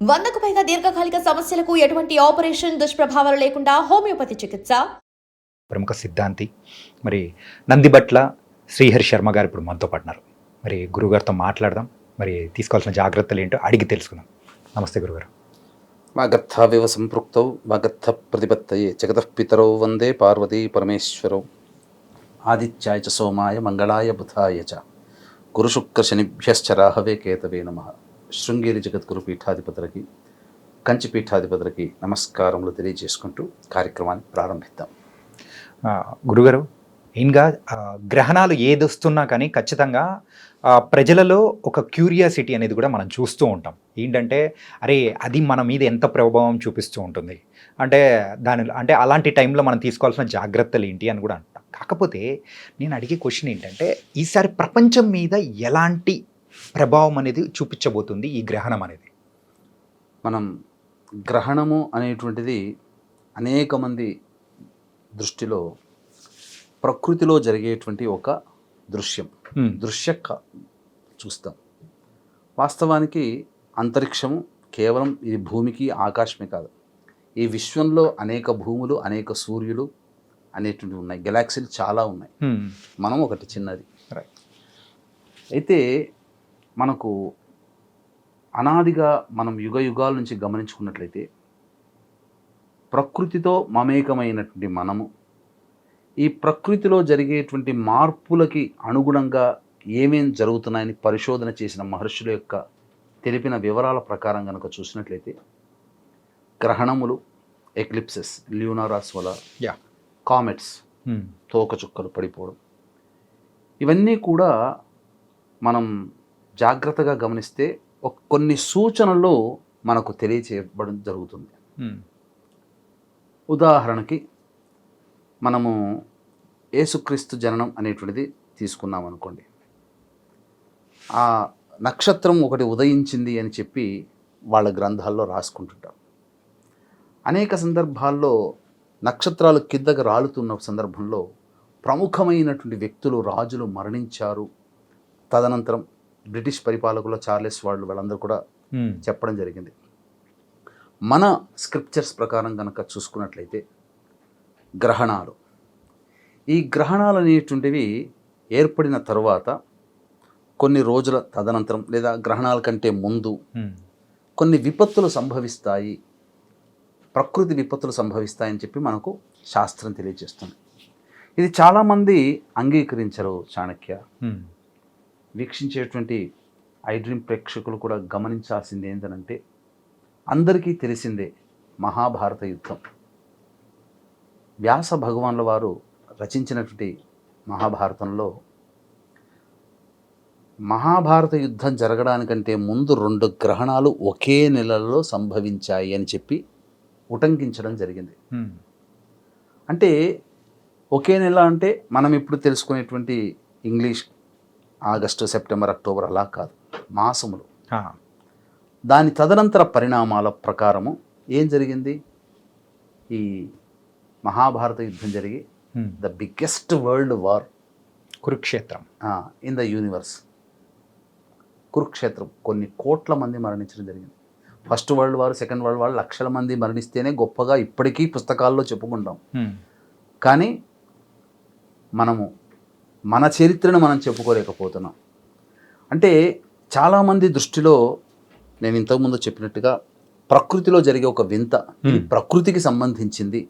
100కు పైగా దీర్ఘకాలిక సమస్యలకు ఎటువంటి ఆపరేషన్ దుష్ప్రభావాలు లేకుండా హోమియోపతి చికిత్స. ప్రముఖ సిద్ధాంతి మరి నందిబట్ల శ్రీహరి శర్మ గారు ఇప్పుడు మనతో పడినారు. మరి గురుగారితో మాట్లాడదాం, మరి తీసుకోవాల్సిన జాగ్రత్తలు ఏంటో అడిగి తెలుసుకుందాం. నమస్తే గురుగారు. వాగర్థావివ సంపృక్తౌ వాగర్థ ప్రతిపత్తయే జగతః పితరౌ వందే పార్వతీ పరమేశ్వరౌ ఆదిత్యాయ చ సోమాయ మంగళాయ బుధాయ చ గురుశుక్ర శనిభ్యశ్చ రాహవే కేతవే నమః. శృంగేరి జగద్గురు పీఠాధిపతులకి కంచి పీఠాధిపతులకి నమస్కారములు తెలియజేసుకుంటూ కార్యక్రమాన్ని ప్రారంభిద్దాం. గురుగారు, మెయిన్గా గ్రహణాలు ఏదొస్తున్నా కానీ ఖచ్చితంగా ప్రజలలో ఒక క్యూరియాసిటీ అనేది కూడా మనం చూస్తూ ఉంటాం. ఏంటంటే అరే అది మన మీద ఎంత ప్రభావం చూపిస్తూ ఉంటుంది, అంటే అలాంటి టైంలో మనం తీసుకోవాల్సిన జాగ్రత్తలు ఏంటి అని కూడా అంటాం. కాకపోతే నేను అడిగే క్వశ్చన్ ఏంటంటే, ఈసారి ప్రపంచం మీద ఎలాంటి ప్రభావం అనేది చూపించబోతుంది ఈ గ్రహణం అనేది? మనం గ్రహణము అనేటువంటిది అనేక మంది దృష్టిలో ప్రకృతిలో జరిగేటువంటి ఒక దృశ్య చూస్తాం. వాస్తవానికి అంతరిక్షము కేవలం ఇది భూమికి ఆకాశమే కాదు, ఈ విశ్వంలో అనేక భూములు, అనేక సూర్యులు అనేటువంటివి ఉన్నాయి, గెలాక్సీలు చాలా ఉన్నాయి, మనం ఒకటి చిన్నది. అయితే మనకు అనాదిగా మనం యుగ యుగాల నుంచి గమనించుకున్నట్లయితే ప్రకృతితో మమేకమైనటువంటి మనము ఈ ప్రకృతిలో జరిగేటువంటి మార్పులకి అనుగుణంగా ఏమేం జరుగుతున్నాయని పరిశోధన చేసిన మహర్షుల యొక్క తెలిపిన వివరాల ప్రకారం కనుక చూసినట్లయితే గ్రహణములు, ఎక్లిప్సెస్, ల్యూనారాస్ వల్ల కామెట్స్, తోకచుక్కలు పడిపోవడం, ఇవన్నీ కూడా మనం జాగ్రత్తగా గమనిస్తే కొన్ని సూచనలు మనకు తెలియచేయబడం జరుగుతుంది. ఉదాహరణకి మనము యేసుక్రీస్తు జననం అనేటువంటిది తీసుకున్నాం అనుకోండి. ఆ నక్షత్రం ఒకటి ఉదయించింది అని చెప్పి వాళ్ళ గ్రంథాల్లో రాసుకుంటుంటారు. అనేక సందర్భాల్లో నక్షత్రాలు కిందకు రాలుతున్న సందర్భంలో ప్రముఖమైనటువంటి వ్యక్తులు, రాజులు మరణించారు. తదనంతరం బ్రిటిష్ పరిపాలకులు చార్లెస్ వాళ్ళందరూ కూడా చెప్పడం జరిగింది. మన స్క్రిప్చర్స్ ప్రకారం కనుక చూసుకున్నట్లయితే ఈ గ్రహణాలు అనేటువంటివి ఏర్పడిన తరువాత కొన్ని రోజుల తదనంతరం లేదా గ్రహణాల కంటే ముందు కొన్ని విపత్తులు సంభవిస్తాయి, ప్రకృతి విపత్తులు సంభవిస్తాయని చెప్పి మనకు శాస్త్రం తెలియజేస్తుంది. ఇది చాలామంది అంగీకరించరు. చాణక్య వీక్షించేటువంటి ఐడ్రీమ్ ప్రేక్షకులు కూడా గమనించాల్సింది ఏంటంటే, అందరికీ తెలిసిందే మహాభారత యుద్ధం. వ్యాస భగవాన్ల వారు రచించినటువంటి మహాభారత యుద్ధం జరగడానికంటే ముందు 2 గ్రహణాలు ఒకే నెలలో సంభవించాయి అని చెప్పి ఉటంకించడం జరిగింది. అంటే ఒకే నెల అంటే మనం ఇప్పుడు తెలుసుకునేటువంటి ఇంగ్లీష్ ఆగస్టు, సెప్టెంబర్, అక్టోబర్ అలా కాదు, మాసములు. దాని తదనంతర పరిణామాల ప్రకారము ఏం జరిగింది? ఈ మహాభారత యుద్ధం జరిగి ద బిగ్గెస్ట్ వరల్డ్ వార్, కురుక్షేత్రం ఇన్ ద యూనివర్స్, కురుక్షేత్రం, కొన్ని కోట్ల మంది మరణించడం జరిగింది. First world war, second world war లక్షల మంది మరణిస్తేనే గొప్పగా ఇప్పటికీ పుస్తకాల్లో చెప్పుకుంటాం. కానీ మనము మన చరిత్రను మనం చెప్పుకోలేకపోతున్నాం. అంటే చాలామంది దృష్టిలో నేను ఇంతకుముందు చెప్పినట్టుగా ప్రకృతిలో జరిగే ఒక వింత, ఇది ప్రకృతికి సంబంధించింది.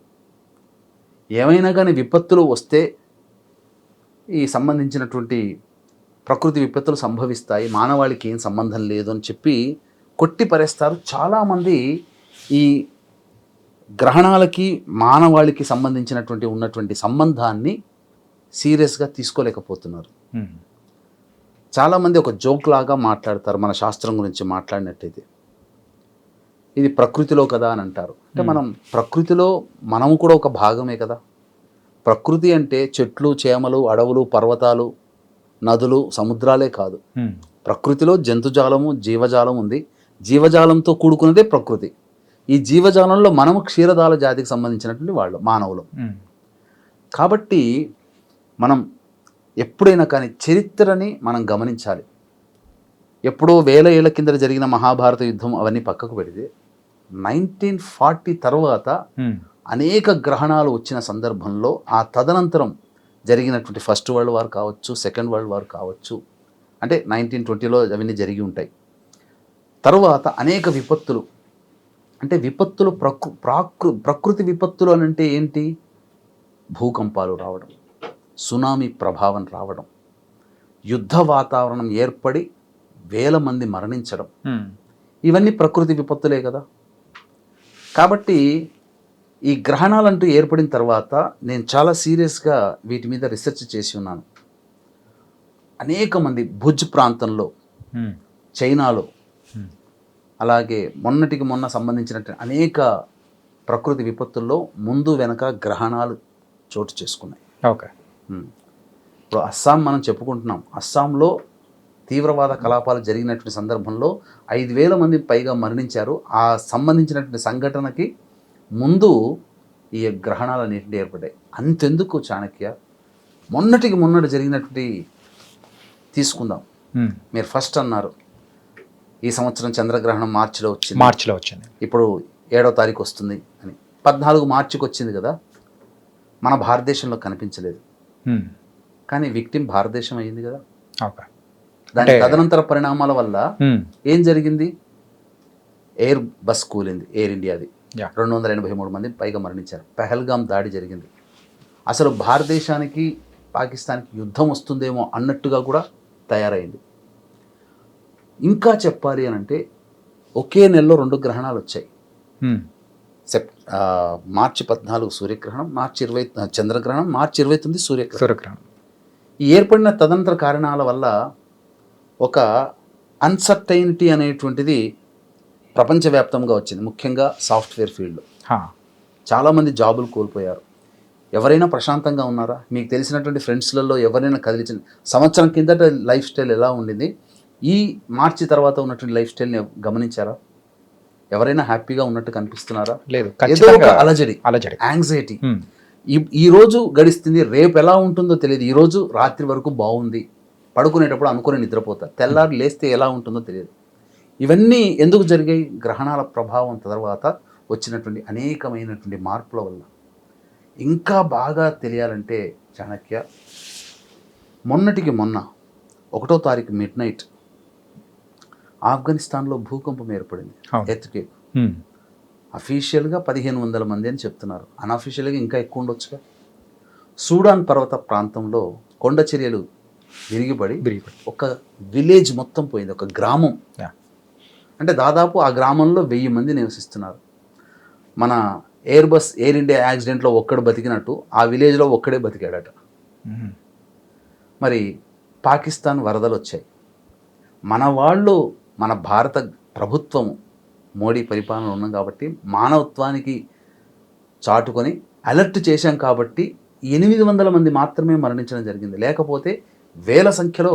ఏమైనా కానీ విపత్తులు వస్తే ఈ సంబంధించినటువంటి ప్రకృతి విపత్తులు సంభవిస్తాయి, మానవాళికి ఏం సంబంధం లేదు అని చెప్పి కొట్టిపరేస్తారు. చాలామంది ఈ గ్రహణాలకి మానవాళికి ఉన్నటువంటి సంబంధాన్ని సీరియస్గా తీసుకోలేకపోతున్నారు. చాలామంది ఒక జోక్ లాగా మాట్లాడతారు. మన శాస్త్రం గురించి మాట్లాడినట్టయితే ఇది ప్రకృతిలో కదా అని అంటారు. అంటే మనం ప్రకృతిలో మనము కూడా ఒక భాగమే కదా. ప్రకృతి అంటే చెట్లు, చేమలు, అడవులు, పర్వతాలు, నదులు, సముద్రాలే కాదు. ప్రకృతిలో జంతుజాలము, జీవజాలం ఉంది. జీవజాలంతో కూడుకున్నదే ప్రకృతి. ఈ జీవజాలంలో మనము క్షీరదాల జాతికి సంబంధించినటువంటి వాళ్ళు, మానవులు. కాబట్టి మనం ఎప్పుడైనా కానీ చరిత్రని మనం గమనించాలి. ఎప్పుడో వేల ఏళ్ల కింద జరిగిన మహాభారత యుద్ధం అవన్నీ పక్కకు పెడితే 1940 తర్వాత అనేక గ్రహణాలు వచ్చిన సందర్భంలో ఆ తదనంతరం జరిగినటువంటి ఫస్ట్ వరల్డ్ వార్ కావచ్చు, సెకండ్ వరల్డ్ వార్ కావచ్చు, అంటే 1920లో అవన్నీ జరిగి ఉంటాయి. తర్వాత అనేక విపత్తులు, అంటే విపత్తులు ప్రకృతి విపత్తులు అని అంటే ఏంటి? భూకంపాలు రావడం, సునామీ ప్రభావం రావడం, యుద్ధ వాతావరణం ఏర్పడి వేల మంది మరణించడం, ఇవన్నీ ప్రకృతి విపత్తులే కదా. కాబట్టి ఈ గ్రహణాలంటూ ఏర్పడిన తర్వాత నేను చాలా సీరియస్గా వీటి మీద రీసెర్చ్ చేసి ఉన్నాను. అనేక మంది భుజ్ ప్రాంతంలో, చైనాలో, అలాగే మొన్నటికి మొన్న సంబంధించినట్టు అనేక ప్రకృతి విపత్తుల్లో ముందు వెనక గ్రహణాలు చోటు చేసుకున్నాయి. ఓకే. ఇప్పుడు అస్సాం మనం చెప్పుకుంటున్నాం. అస్సాంలో తీవ్రవాద కలాపాలు జరిగినటువంటి సందర్భంలో 5,000 మంది పైగా మరణించారు. ఆ సంబంధించినటువంటి సంఘటనకి ముందు ఈ గ్రహణాలు అనేటివి ఏర్పడ్డాయి. అంతెందుకు చాణక్య, మొన్నటి జరిగినటువంటి తీసుకుందాం. మీరు ఫస్ట్ అన్నారు ఈ సంవత్సరం చంద్రగ్రహణం మార్చిలో వచ్చింది, ఇప్పుడు 7వ తారీఖు వస్తుంది అని. 14 మార్చికి వచ్చింది కదా, మన భారతదేశంలో కనిపించలేదు, కానీ విక్టిమ్ భారతదేశం అయ్యింది కదా. దాని తదనంతర పరిణామాల వల్ల ఏం జరిగింది? ఎయిర్ బస్ కూలింది, ఎయిర్ ఇండియాది. 283 మంది పైగా మరణించారు. పెహల్గాం దాడి జరిగింది. అసలు భారతదేశానికి పాకిస్తాన్కి యుద్ధం వస్తుందేమో అన్నట్టుగా కూడా తయారైంది. ఇంకా చెప్పాలి అని అంటే ఒకే నెలలో 2 గ్రహణాలు వచ్చాయి. మార్చి 14 సూర్యగ్రహణం, మార్చి 20 చంద్రగ్రహణం, మార్చి 29 సూర్యగ్రహణం. ఈ ఏర్పడిన తదనంతర కారణాల వల్ల ఒక అన్సర్టైనిటీ అనేటువంటిది ప్రపంచవ్యాప్తంగా వచ్చింది. ముఖ్యంగా సాఫ్ట్వేర్ ఫీల్డ్లో చాలామంది జాబులు కోల్పోయారు. ఎవరైనా ప్రశాంతంగా ఉన్నారా? మీకు తెలిసినటువంటి ఫ్రెండ్స్లలో ఎవరైనా కదిలించిన సంవత్సరం కిందట లైఫ్ స్టైల్ ఎలా ఉండింది, ఈ మార్చి తర్వాత ఉన్నటువంటి లైఫ్ స్టైల్ని గమనించారా? ఎవరైనా హ్యాపీగా ఉన్నట్టు కనిపిస్తున్నారా? లేదు. ఏదో ఒక అలజడి, యాంగ్జైటీ. ఈ రోజు గడిస్తుంది, రేపు ఎలా ఉంటుందో తెలియదు. ఈరోజు రాత్రి వరకు బాగుంది, పడుకునేటప్పుడు అనుకుని నిద్రపోతారు, తెల్లారి లేస్తే ఎలా ఉంటుందో తెలియదు. ఇవన్నీ ఎందుకు జరిగాయి? గ్రహణాల ప్రభావం తర్వాత వచ్చినటువంటి అనేకమైనటువంటి మార్పుల వల్ల. ఇంకా బాగా తెలియాలంటే చాణక్య, మొన్నటికి మొన్న 1వ తారీఖు మిడ్నైట్ ఆఫ్ఘనిస్తాన్లో భూకంపం ఏర్పడింది, ఎర్త్క్వేక్. అఫీషియల్గా 1,500 మంది అని చెప్తున్నారు, అన్అఫీషియల్గా ఇంకా ఎక్కువ ఉండొచ్చుగా. సూడాన్ పర్వత ప్రాంతంలో కొండ చర్యలు విరిగిపడి ఒక విలేజ్ మొత్తం పోయింది, ఒక గ్రామం. అంటే దాదాపు ఆ గ్రామంలో 1000 మంది నివసిస్తున్నారు. మన ఎయిర్ ఇండియా యాక్సిడెంట్లో ఒక్కడు బతికినట్టు ఆ విలేజ్లో ఒక్కడే బతికాడట. మరి పాకిస్తాన్ వరదలు వచ్చాయి. మన వాళ్ళు, మన భారత ప్రభుత్వం, మోడీ పరిపాలన ఉన్నాం కాబట్టి మానవత్వానికి చాటుకొని అలర్ట్ చేశాం కాబట్టి 800 మంది మాత్రమే మరణించడం జరిగింది. లేకపోతే వేల సంఖ్యలో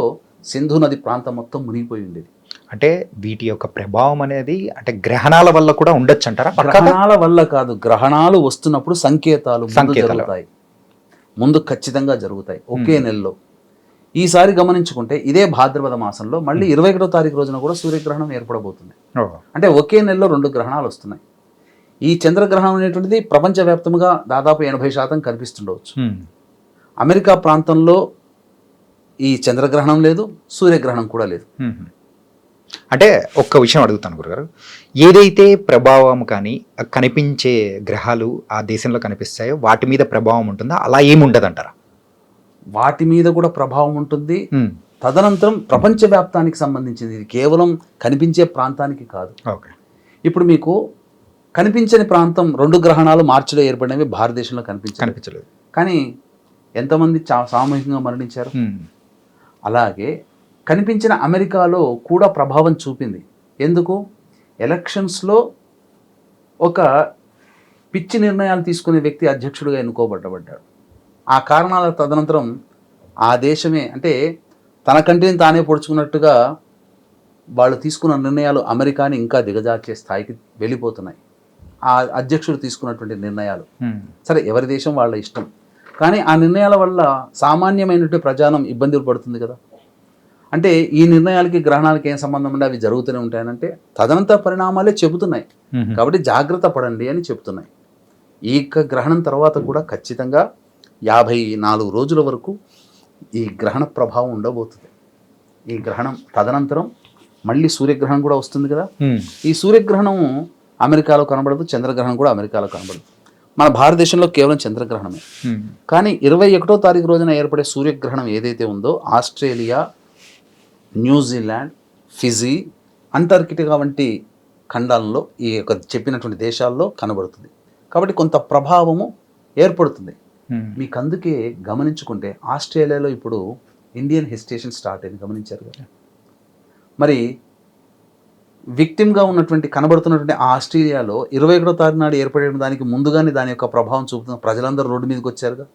సింధు నది ప్రాంతం మొత్తం మునిగిపోయి ఉండేది. అంటే వీటి యొక్క ప్రభావం అనేది అంటే గ్రహణాల వల్ల కూడా ఉండొచ్చు అంటారా? గ్రహణాల వల్ల కాదు, గ్రహణాలు వస్తున్నప్పుడు సంకేతాలు జరుగుతాయి, ముందు ఖచ్చితంగా జరుగుతాయి ఒకే నెలలో. ఈసారి గమనించుకుంటే ఇదే భాద్రపద మాసంలో మళ్ళీ 21వ తారీఖు రోజున కూడా సూర్యగ్రహణం ఏర్పడబోతుంది. అంటే ఒకే నెలలో 2 గ్రహణాలు వస్తున్నాయి. ఈ చంద్రగ్రహణం అనేటువంటిది ప్రపంచవ్యాప్తంగా దాదాపు 80% కనిపిస్తుండవచ్చు. అమెరికా ప్రాంతంలో ఈ చంద్రగ్రహణం లేదు, సూర్యగ్రహణం కూడా లేదు. అంటే ఒక్క విషయం అడుగుతాను గురుగారు, ఏదైతే ప్రభావం కానీ కనిపించే గ్రహాలు ఆ దేశంలో కనిపిస్తాయో వాటి మీద ప్రభావం ఉంటుందా? అలా ఏముండదు అంటారా? వాటి మీద కూడా ప్రభావం ఉంటుంది. తదనంతరం ప్రపంచవ్యాప్తానికి సంబంధించింది, ఇది కేవలం కనిపించే ప్రాంతానికి కాదు. ఇప్పుడు మీకు కనిపించని ప్రాంతం 2 గ్రహణాలు మార్చిలో ఏర్పడినవి భారతదేశంలో కనిపించలేదు, కానీ ఎంతమంది సామూహికంగా మరణించారు. అలాగే కనిపించిన అమెరికాలో కూడా ప్రభావం చూపింది. ఎందుకు? ఎలక్షన్స్లో ఒక పిచ్చి నిర్ణయాలు తీసుకునే వ్యక్తి అధ్యక్షుడిగా ఎన్నుకోబడ్డాడు. ఆ కారణాల తదనంతరం ఆ దేశమే, అంటే తన కంటిని తానే పొడుచుకున్నట్టుగా వాళ్ళు తీసుకున్న నిర్ణయాలు అమెరికాని ఇంకా దిగజార్చే స్థాయికి వెళ్ళిపోతున్నాయి. ఆ అధ్యక్షుడు తీసుకున్నటువంటి నిర్ణయాలు, సరే ఎవరి దేశం వాళ్ళ ఇష్టం, కానీ ఆ నిర్ణయాల వల్ల సామాన్యమైనటువంటి ప్రజానం ఇబ్బందులు పడుతుంది కదా. అంటే ఈ నిర్ణయాలకి గ్రహణాలకి ఏం సంబంధం ఉంటే అవి జరుగుతూనే ఉంటాయనంటే తదనంతర పరిణామాలే చెబుతున్నాయి. కాబట్టి జాగ్రత్త పడండి అని చెప్తున్నాయి. ఈ గ్రహణం తర్వాత కూడా ఖచ్చితంగా 54 రోజుల వరకు ఈ గ్రహణ ప్రభావం ఉండబోతుంది. ఈ గ్రహణం తదనంతరం మళ్ళీ సూర్యగ్రహణం కూడా వస్తుంది కదా. ఈ సూర్యగ్రహణం అమెరికాలో కనబడదు, చంద్రగ్రహణం కూడా అమెరికాలో కనబడదు. మన భారతదేశంలో కేవలం చంద్రగ్రహణమే. కానీ 21వ తారీఖు రోజున ఏర్పడే సూర్యగ్రహణం ఏదైతే ఉందో ఆస్ట్రేలియా, న్యూజిలాండ్, ఫిజీ, అంటార్కిటికా వంటి ఖండాలలో ఈ యొక్క చెప్పినటువంటి దేశాల్లో కనబడుతుంది. కాబట్టి కొంత ప్రభావము ఏర్పడుతుంది. మీకు అందుకే గమనించుకుంటే ఆస్ట్రేలియాలో ఇప్పుడు ఇండియన్ హెసిటేషన్ స్టార్ట్ అయింది, గమనించారు కదా. మరి విక్టిమ్గా ఉన్నటువంటి కనబడుతున్నటువంటి ఆస్ట్రేలియాలో 21వ తారీఖు నాడు ఏర్పడే దానికి ముందుగానే దాని యొక్క ప్రభావం చూపుతున్న ప్రజలందరూ రోడ్డు మీదకి వచ్చారుగా.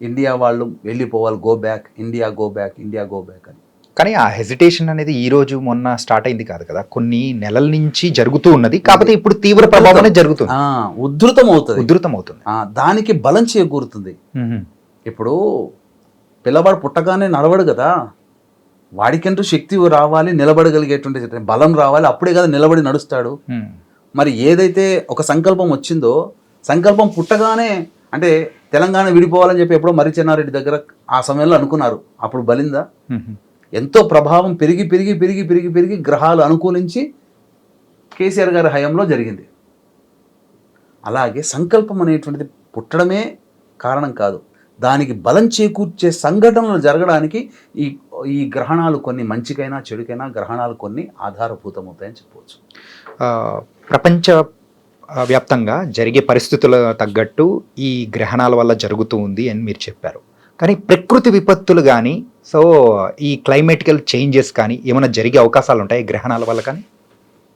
ఇండియా వాళ్ళు వెళ్ళిపోవాలి, go back India, go back India, go back అని. కానీ ఆ హెసిటేషన్ అనేది ఈ రోజు మొన్న స్టార్ట్ అయింది కాదు కదా, కొన్ని నెలల నుంచి జరుగుతూ ఉన్నది. కాకపోతే ఇప్పుడు తీవ్ర ప్రభావం అనేది జరుగుతుంది, ఉధృతం అవుతుంది. దానికి బలం చేకూరుతుంది. ఇప్పుడు పిల్లవాడు పుట్టగానే నడవడు కదా, వాడికంటూ శక్తి రావాలి, నిలబడగలిగేటువంటి బలం రావాలి, అప్పుడే కదా నిలబడి నడుస్తాడు. మరి ఏదైతే ఒక సంకల్పం వచ్చిందో, సంకల్పం పుట్టగానే అంటే తెలంగాణ విడిపోవాలని చెప్పి ఎప్పుడో మర్రిచెన్నారెడ్డి దగ్గర ఆ సమయంలో అనుకున్నారు, అప్పుడు బలిందా? ఎంతో ప్రభావం పెరిగి పెరిగి పెరిగి పెరిగి పెరిగి గ్రహాలు అనుకూలించి కేసీఆర్ గారి హయాంలో జరిగింది. అలాగే సంకల్పం అనేటువంటిది పుట్టడమే కారణం కాదు, దానికి బలం చేకూర్చే సంఘటనలు జరగడానికి ఈ గ్రహణాలు కొన్ని మంచికైనా చెడుకైనా గ్రహణాలు కొన్ని ఆధారభూతమవుతాయని చెప్పవచ్చు. ప్రపంచ వ్యాప్తంగా జరిగే పరిస్థితుల తగ్గట్టు ఈ గ్రహణాల వల్ల జరుగుతూ ఉంది అని మీరు చెప్పారు. కానీ ప్రకృతి విపత్తులు కానీ, సో ఈ క్లైమేటికల్ చేంజెస్ కానీ ఏమైనా జరిగే అవకాశాలు ఉంటాయి గ్రహణాల వల్ల? కానీ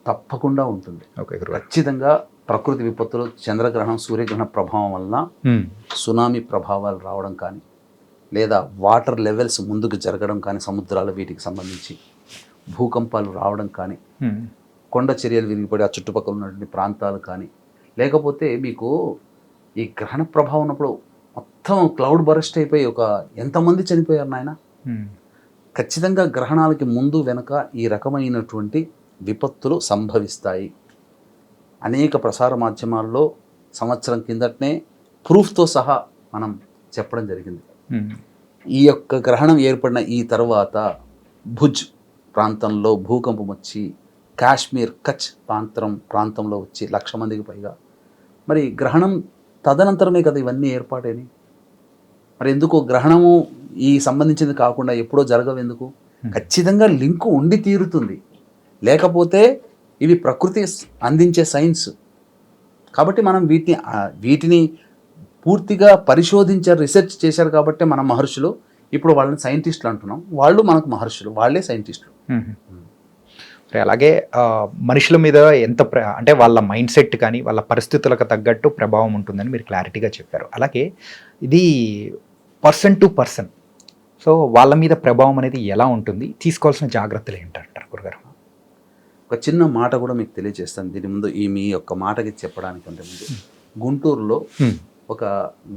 తప్పకుండా ఉంటుంది. ఓకే, ఖచ్చితంగా ప్రకృతి విపత్తులు, చంద్రగ్రహణం, సూర్యగ్రహణ ప్రభావం వలన సునామీ ప్రభావాలు రావడం కానీ, లేదా వాటర్ లెవెల్స్ ముందుకు జరగడం కానీ, సముద్రాలు వీటికి సంబంధించి భూకంపాలు రావడం కానీ, కొండ చర్యలు విరిగిపడి ఆ చుట్టుపక్కల ఉన్నటువంటి ప్రాంతాలు కానీ, లేకపోతే మీకు ఈ గ్రహణ ప్రభావం ఉన్నప్పుడు మొత్తం క్లౌడ్ బరస్ట్ అయిపోయి ఎంతమంది చనిపోయారు నాయన. ఖచ్చితంగా గ్రహణాలకి ముందు వెనక ఈ రకమైనటువంటి విపత్తులు సంభవిస్తాయి. అనేక ప్రసార మాధ్యమాల్లో సంవత్సరం కిందటనే ప్రూఫ్తో సహా మనం చెప్పడం జరిగింది. ఈ యొక్క గ్రహణం ఏర్పడిన ఈ తర్వాత భుజ్ ప్రాంతంలో భూకంపం వచ్చి కాశ్మీర్, కచ్ ప్రాంతంలో వచ్చి 1,00,000 మందికి పైగా. మరి గ్రహణం తదనంతరమే కదా ఇవన్నీ ఏర్పాటైనవి. మరి ఎందుకు గ్రహణము ఈ సంబంధించింది కాకుండా ఎప్పుడో జరగవు ఎందుకు? ఖచ్చితంగా లింకు ఉండి తీరుతుంది, లేకపోతే ఇవి ప్రకృతి అందించే సైన్స్. కాబట్టి మనం వీటిని పూర్తిగా పరిశోధించారు, రీసెర్చ్ చేశారు. కాబట్టి మన మహర్షులు, ఇప్పుడు వాళ్ళని సైంటిస్టులు అంటున్నాం, వాళ్ళు మనకు మహర్షులు, వాళ్ళే సైంటిస్టులు. అలాగే మనుషుల మీద ఎంత అంటే వాళ్ళ మైండ్ సెట్ కానీ వాళ్ళ పరిస్థితులకు తగ్గట్టు ప్రభావం ఉంటుందని మీరు క్లారిటీగా చెప్పారు. అలాగే ఇది పర్సన్ టు పర్సన్, సో వాళ్ళ మీద ప్రభావం అనేది ఎలా ఉంటుంది, తీసుకోవాల్సిన జాగ్రత్తలు ఏంటంటారు గురుగారు? ఒక చిన్న మాట కూడా మీకు తెలియజేస్తాను దీని ముందు, మీ యొక్క మాటకి చెప్పడానికి అంటే ముందు. గుంటూరులో ఒక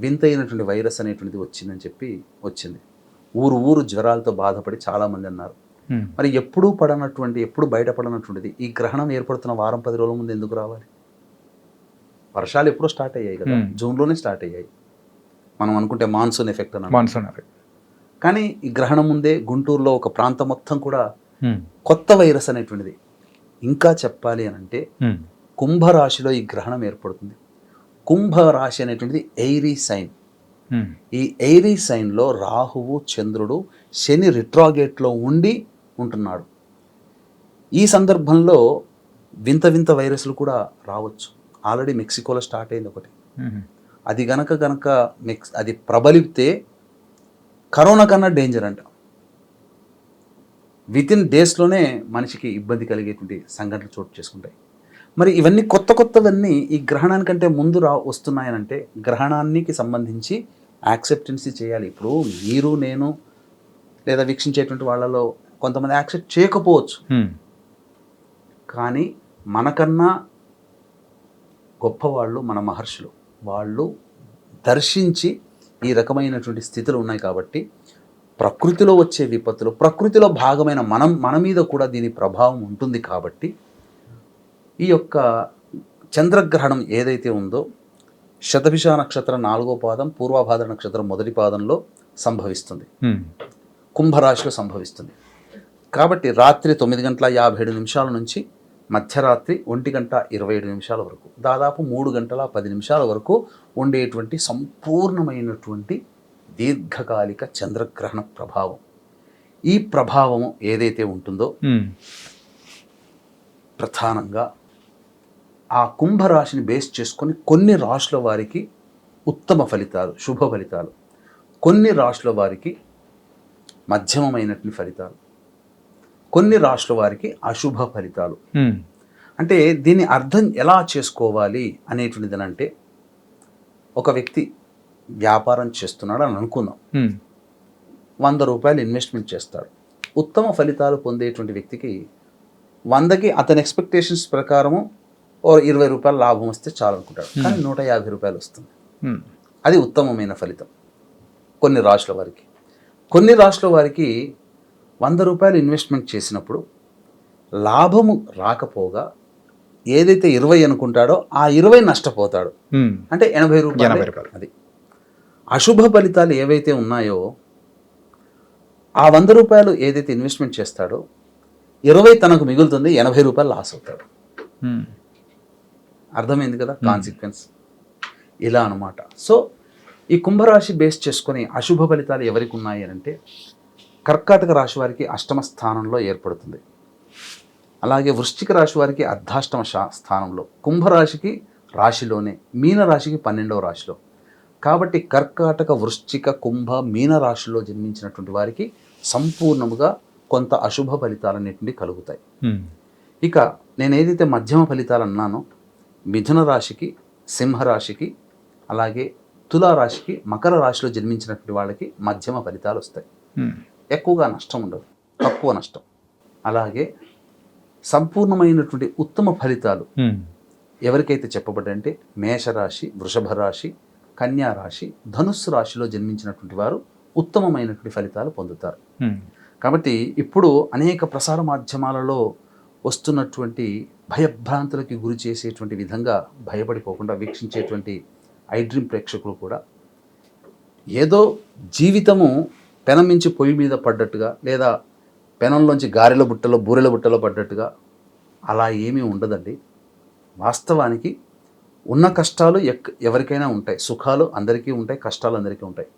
వింతైనటువంటి వైరస్ అనేటువంటిది వచ్చింది. ఊరు జ్వరాలతో బాధపడి చాలామంది అన్నారు. మరి ఎప్పుడు బయటపడనటువంటిది ఈ గ్రహణం ఏర్పడుతున్న వారం 10 రోజుల ముందు ఎందుకు రావాలి? వర్షాలు ఎప్పుడో స్టార్ట్ అయ్యాయి కదా, జూన్లోనే స్టార్ట్ అయ్యాయి. మనం అనుకుంటే మాన్సూన్ ఎఫెక్ట్ అన్న, కానీ ఈ గ్రహణం ముందే గుంటూరులో ఒక ప్రాంతం మొత్తం కూడా కొత్త వైరస్ అనేటువంటిది. ఇంకా చెప్పాలి అని అంటే కుంభరాశిలో ఈ గ్రహణం ఏర్పడుతుంది. కుంభరాశి అనేటువంటిది ఎయిరీ సైన్. ఈ ఎయిరీ సైన్లో రాహువు, చంద్రుడు, శని రిట్రాగేట్లో ఉంటున్నాడు. ఈ సందర్భంలో వింత వైరస్లు కూడా రావచ్చు. ఆల్రెడీ మెక్సికోలో స్టార్ట్ అయింది ఒకటి. అది గనక అది ప్రబలితే కరోనా కన్నా డేంజర్ అంట. వితిన్ డేస్లోనే మనిషికి ఇబ్బంది కలిగేటువంటి సంఘటనలు చోటు చేసుకుంటాయి. మరి ఇవన్నీ కొత్తవన్నీ ఈ గ్రహణానికంటే ముందు వస్తున్నాయనంటే గ్రహణానికి సంబంధించి యాక్సెప్టెన్సీ చేయాలి. ఇప్పుడు మీరు, నేను లేదా వీక్షించేటువంటి వాళ్ళలో కొంతమంది యాక్సెప్ట్ చేయకపోవచ్చు, కానీ మనకన్నా గొప్పవాళ్ళు మన మహర్షులు. వాళ్ళు దర్శించి ఈ రకమైనటువంటి స్థితులు ఉన్నాయి కాబట్టి ప్రకృతిలో వచ్చే విపత్తులు, ప్రకృతిలో భాగమైన మన మీద కూడా దీని ప్రభావం ఉంటుంది కాబట్టి ఈ యొక్క చంద్రగ్రహణం ఏదైతే ఉందో శతభిష నక్షత్రం 4వ పాదం, పూర్వభాద్ర నక్షత్రం 1వ పాదంలో సంభవిస్తుంది, కుంభరాశిలో సంభవిస్తుంది. కాబట్టి రాత్రి 9:57 నుంచి మధ్యరాత్రి 1:27 వరకు, దాదాపు 3:10 వరకు ఉండేటువంటి సంపూర్ణమైనటువంటి దీర్ఘకాలిక చంద్రగ్రహణ ప్రభావం. ఈ ప్రభావం ఏదైతే ఉంటుందో ప్రధానంగా ఆ కుంభరాశిని బేస్ చేసుకొని కొన్ని రాశుల వారికి ఉత్తమ ఫలితాలు, శుభ ఫలితాలు, కొన్ని రాశుల వారికి మధ్యమమైనటువంటి ఫలితాలు, కొన్ని రాశుల వారికి అశుభ ఫలితాలు. అంటే దీన్ని అర్థం ఎలా చేసుకోవాలి అనేటువంటిది అంటే, ఒక వ్యక్తి వ్యాపారం చేస్తున్నాడు అని అనుకుందాం, 100 రూపాయలు ఇన్వెస్ట్మెంట్ చేస్తాడు. ఉత్తమ ఫలితాలు పొందేటువంటి వ్యక్తికి 100కి అతని ఎక్స్పెక్టేషన్స్ ప్రకారము 20 రూపాయలు లాభం వస్తే చాలు అనుకుంటాడు, కానీ 150 రూపాయలు వస్తుంది. అది ఉత్తమమైన ఫలితం కొన్ని రాశుల వారికి. కొన్ని రాశుల వారికి 100 రూపాయలు ఇన్వెస్ట్మెంట్ చేసినప్పుడు లాభము రాకపోగా ఏదైతే 20 అనుకుంటాడో ఆ 20 నష్టపోతాడు, అంటే 80 రూపాయలు. అది అశుభ ఫలితాలు ఏవైతే ఉన్నాయో ఆ 100 రూపాయలు ఏదైతే ఇన్వెస్ట్మెంట్ చేస్తాడో 20 తనకు మిగులుతుంది, 80 రూపాయలు లాస్ అవుతాడు. అర్థమైంది కదా కాన్సిక్వెన్స్? ఇలా అనమాట. సో ఈ కుంభరాశి బేస్ చేసుకొని అశుభ ఫలితాలు ఎవరికి ఉన్నాయి అంటే, కర్కాటక రాశి వారికి అష్టమ స్థానంలో ఏర్పడుతుంది. అలాగే వృశ్చిక రాశి వారికి అర్ధాష్టమ స్థానంలో, కుంభరాశికి రాశిలోనే, మీన రాశికి 12వ రాశిలో. కాబట్టి కర్కాటక, వృశ్చిక, కుంభ, మీన రాశిలో జన్మించినటువంటి వారికి సంపూర్ణముగా కొంత అశుభ ఫలితాలన్నింటినీ కలుగుతాయి. ఇక నేను ఏదైతే మధ్యమ ఫలితాలు అన్నానో, మిథున రాశికి, సింహరాశికి, అలాగే తులారాశికి, మకర రాశిలో జన్మించినటువంటి వాళ్ళకి మధ్యమ ఫలితాలు వస్తాయి. ఎక్కువగా నష్టం ఉండదు, తక్కువ నష్టం. అలాగే సంపూర్ణమైనటువంటి ఉత్తమ ఫలితాలు ఎవరికైతే చెప్పబడ్డంటే మేషరాశి, వృషభ రాశి, కన్యా రాశి, ధనుస్సు రాశిలో జన్మించినటువంటి వారు ఉత్తమమైనటువంటి ఫలితాలు పొందుతారు. కాబట్టి ఇప్పుడు అనేక ప్రసార మాధ్యమాలలో వస్తున్నటువంటి భయభ్రాంతులకి గురి చేసేటువంటి విధంగా భయపడిపోకుండా వీక్షించేటువంటి ఐడ్రీమ్ ప్రేక్షకులు కూడా ఏదో జీవితము పెనం మించి పొయ్యి మీద పడ్డట్టుగా, లేదా పెనంలోంచి గారెల బుట్టలో, బూరెల బుట్టలో పడ్డట్టుగా అలా ఏమీ ఉండదండి. వాస్తవానికి ఉన్న కష్టాలు ఎవరికైనా ఉంటాయి, సుఖాలు అందరికీ ఉంటాయి, కష్టాలు అందరికీ ఉంటాయి.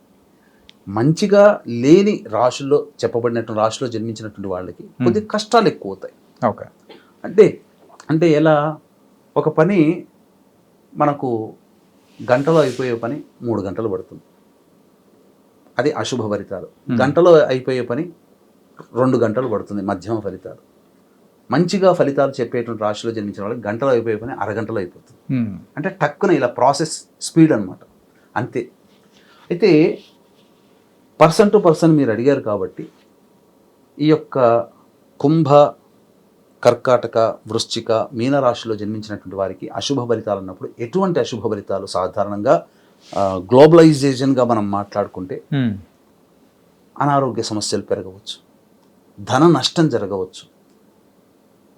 మంచిగా లేని రాశుల్లో చెప్పబడినటువంటి రాశిలో జన్మించినటువంటి వాళ్ళకి కొద్దిగా కష్టాలు ఎక్కువ అవుతాయి. ఓకే, అంటే ఎలా? ఒక పని మనకు గంటలో అయిపోయే పని 3 గంటలు పడుతుంది, అది అశుభ ఫలితాలు. గంటలో అయిపోయే పని 2 గంటలు పడుతుంది, మధ్యమ ఫలితాలు. మంచిగా ఫలితాలు చెప్పేటువంటి రాశిలో జన్మించిన వాళ్ళకి గంటలో అయిపోయే పని అరగంటలో అయిపోతుంది. అంటే టక్కున ఇలా ప్రాసెస్ స్పీడ్ అనమాట, అంతే. అయితే పర్సన్ టు పర్సన్ మీరు అడిగారు కాబట్టి, ఈ యొక్క కుంభ, కర్కాటక, వృశ్చిక, మీన రాశిలో జన్మించినటువంటి వారికి అశుభ ఫలితాలు అన్నప్పుడు ఎటువంటి అశుభ ఫలితాలు? సాధారణంగా గ్లోబలైజేషన్గా మనం మాట్లాడుకుంటే అనారోగ్య సమస్యలు పెరగవచ్చు, ధన నష్టం జరగవచ్చు,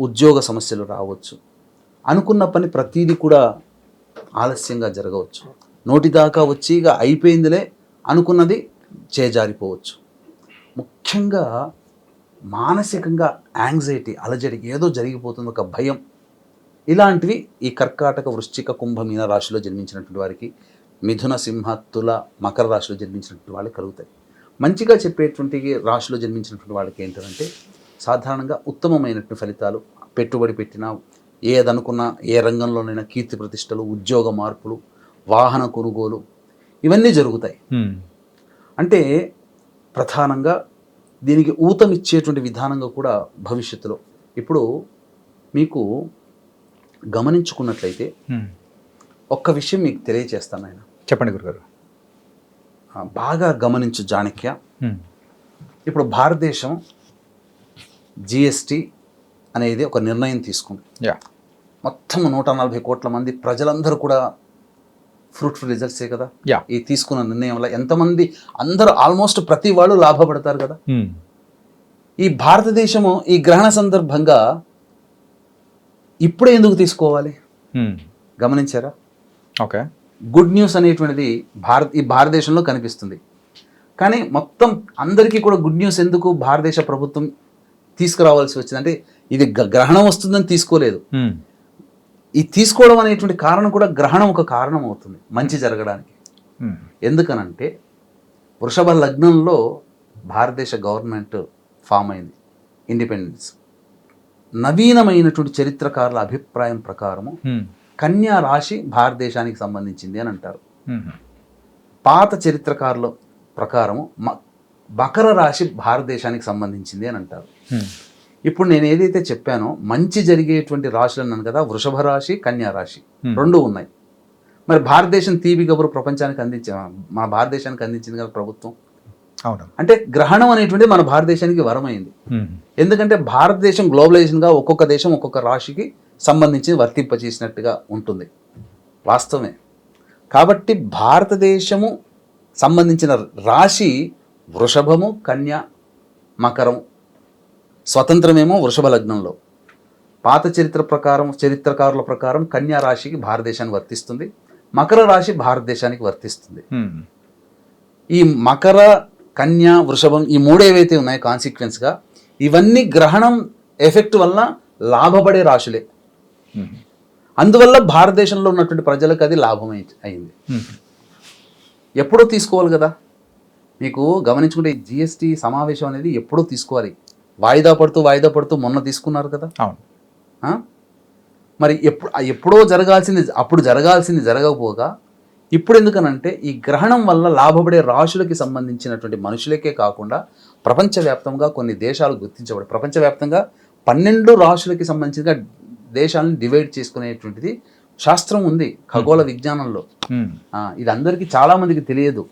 ఉద్యోగ సమస్యలు రావచ్చు, అనుకున్న పని ప్రతీది కూడా ఆలస్యంగా జరగవచ్చు, నోటిదాకా వచ్చి ఇక అయిపోయిందిలే అనుకున్నది చేజారిపోవచ్చు. ముఖ్యంగా మానసికంగా యాంగ్జైటీ, అలజడి, ఏదో జరిగిపోతుంది, ఒక భయం, ఇలాంటివి ఈ కర్కాటక, వృశ్చిక, కుంభ, మీన రాశిలో జన్మించినటువంటి వారికి, మిథున, సింహ, తుల, మకర రాశిలో జన్మించినటువంటి వాళ్ళకి కలుగుతాయి. మంచిగా చెప్పేటువంటి రాశిలో జన్మించినటువంటి వాళ్ళకి ఏంటంటే సాధారణంగా ఉత్తమమైనటువంటి ఫలితాలు, పెట్టుబడి పెట్టినా, ఏదనుకున్నా, ఏ రంగంలోనైనా కీర్తి ప్రతిష్టలు, ఉద్యోగ మార్పులు, వాహన కొనుగోలు, ఇవన్నీ జరుగుతాయి. అంటే ప్రధానంగా దీనికి ఊతమిచ్చేటువంటి విధానంగా కూడా భవిష్యత్తులో ఇప్పుడు మీకు గమనించుకున్నట్లయితే ఒక్క విషయం మీకు తెలియచేస్తాను ఆయన. చెప్పండి గురుగారు. బాగా గమనించు జానక్య. ఇప్పుడు భారతదేశం జిఎస్టి అనేది ఒక నిర్ణయం తీసుకుంది. మొత్తం 140 కోట్ల మంది ప్రజలందరూ కూడా ఫ్రూట్ఫుల్ రిజల్ట్సే కదా. Yeah. ఈ తీసుకున్న నిర్ణయం వల్ల ఎంతమంది, అందరూ ఆల్మోస్ట్ ప్రతి వాళ్ళు లాభపడతారు కదా. ఈ భారతదేశము ఈ గ్రహణ సందర్భంగా ఇప్పుడే ఎందుకు తీసుకోవాలి గమనించారా? ఓకే. గుడ్ న్యూస్ అనేటువంటిది ఈ భారతదేశంలో కనిపిస్తుంది. కానీ మొత్తం అందరికీ కూడా గుడ్ న్యూస్ ఎందుకు భారతదేశ ప్రభుత్వం తీసుకురావాల్సి వచ్చింది అంటే, ఇది గ్రహణం వస్తుందని తీసుకోలేదు. ఈ తీసుకోవడం అనేటువంటి కారణం కూడా గ్రహణం ఒక కారణం అవుతుంది మంచి జరగడానికి. ఎందుకనంటే వృషభ లగ్నంలో భారతదేశ గవర్నమెంట్ ఫామ్ అయింది, ఇండిపెండెన్స్. నవీనమైనటువంటి చరిత్రకారుల అభిప్రాయం ప్రకారము కన్యా రాశి భారతదేశానికి సంబంధించింది అని అంటారు. పాత చరిత్రకారుల ప్రకారము మకర రాశి భారతదేశానికి సంబంధించింది అని అంటారు. ఇప్పుడు నేను ఏదైతే చెప్పానో మంచి జరిగేటువంటి రాశులు అన్నాను కదా, వృషభ రాశి, కన్యా రాశి రెండు ఉన్నాయి. మరి భారతదేశం తీపి కబురు ప్రపంచానికి మన భారతదేశానికి అందించింది కదా ప్రభుత్వం. అవును. అంటే గ్రహణం అనేటువంటిది మన భారతదేశానికి వరమైంది. ఎందుకంటే భారతదేశం గ్లోబలైజేషన్గా ఒక్కొక్క దేశం ఒక్కొక్క రాశికి సంబంధించి వర్తింపచేసినట్టుగా ఉంటుంది, వాస్తవమే. కాబట్టి భారతదేశము సంబంధించిన రాశి వృషభము, కన్య, మకరం. స్వతంత్రమేమో వృషభ లగ్నంలో. పాత చరిత్రకారుల ప్రకారం కన్యా రాశికి భారతదేశానికి వర్తిస్తుంది, మకర రాశి భారతదేశానికి వర్తిస్తుంది. ఈ మకర, కన్య, వృషభం ఈ మూడు ఏవైతే ఉన్నాయో కాన్సిక్వెన్స్గా ఇవన్నీ గ్రహణం ఎఫెక్ట్ వల్ల లాభపడే రాశులే. అందువల్ల భారతదేశంలో ఉన్నటువంటి ప్రజలకు అది లాభం అయింది. ఎప్పుడో తీసుకోవాలి కదా. మీకు గమనించుకుంటే జిఎస్టీ సమావేశం అనేది ఎప్పుడో తీసుకోవాలి. వాయిదా పడుతూ మొన్న తీసుకున్నారు కదా. మరి ఎప్పుడో అప్పుడు జరగాల్సింది జరగకపోగా ఇప్పుడు ఎందుకనంటే ఈ గ్రహణం వల్ల లాభపడే రాశులకి సంబంధించినటువంటి మనుషులకే కాకుండా ప్రపంచవ్యాప్తంగా కొన్ని దేశాలు గుర్తించబడి, ప్రపంచవ్యాప్తంగా 12 రాశులకి సంబంధించిన దేశాలను డివైడ్ చేసుకునేటువంటిది శాస్త్రం ఉంది ఖగోళ విజ్ఞానంలో. ఇది అందరికీ చాలా మందికి తెలియదు.